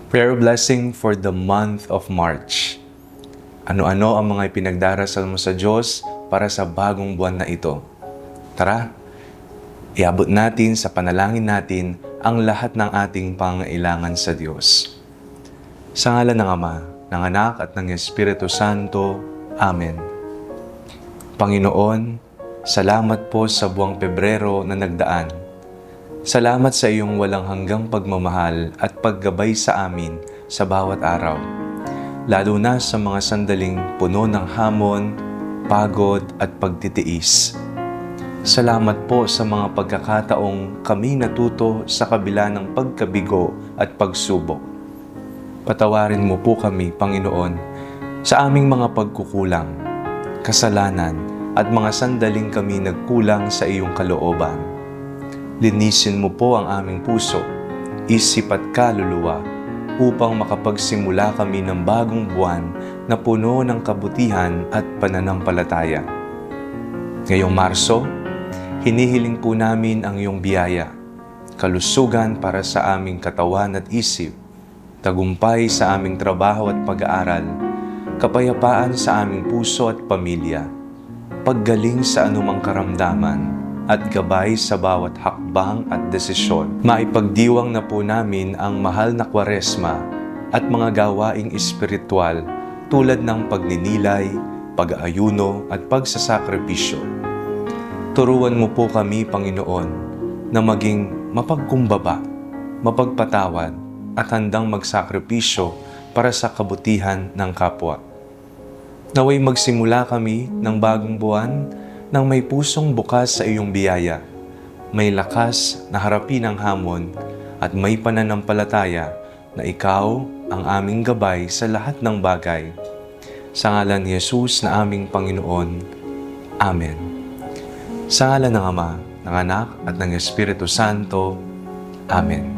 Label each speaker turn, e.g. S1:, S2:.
S1: Prayer blessing for the month of March. Ano-ano ang mga ipinagdarasal mo sa Diyos para sa bagong buwan na ito? Tara, iabot natin sa panalangin natin ang lahat ng ating pangailangan sa Diyos. Sa ngalan ng Ama, ng Anak at ng Espiritu Santo. Amen. Panginoon, salamat po sa buwang Pebrero na nagdaan. Salamat sa iyong walang hanggang pagmamahal at paggabay sa amin sa bawat araw. Lalo na sa mga sandaling puno ng hamon, pagod at pagtitiis. Salamat po sa mga pagkakataong kami natuto sa kabila ng pagkabigo at pagsubok. Patawarin mo po kami, Panginoon, sa aming mga pagkukulang, kasalanan at mga sandaling kami nagkulang sa iyong kalooban. Linisin mo po ang aming puso, isip at kaluluwa upang makapagsimula kami ng bagong buwan na puno ng kabutihan at pananampalataya. Ngayong Marso, hinihiling po namin ang iyong biyaya, kalusugan para sa aming katawan at isip, tagumpay sa aming trabaho at pag-aaral, kapayapaan sa aming puso at pamilya, paggaling sa anumang karamdaman, at gabay sa bawat hakbang at desisyon. Maipagdiwang na po namin ang mahal na Kwaresma at mga gawaing espiritual tulad ng pagninilay, pag-aayuno at pagsasakripisyo. Turuan mo po kami, Panginoon, na maging mapagkumbaba, mapagpatawad at handang magsakripisyo para sa kabutihan ng kapwa. Naway magsimula kami ng bagong buwan nang may pusong bukas sa iyong biyaya, may lakas na harapin ang hamon at may pananampalataya na ikaw ang aming gabay sa lahat ng bagay. Sa ngalan ni Jesus na aming Panginoon. Amen. Sa ngalan ng Ama, ng Anak at ng Espiritu Santo. Amen.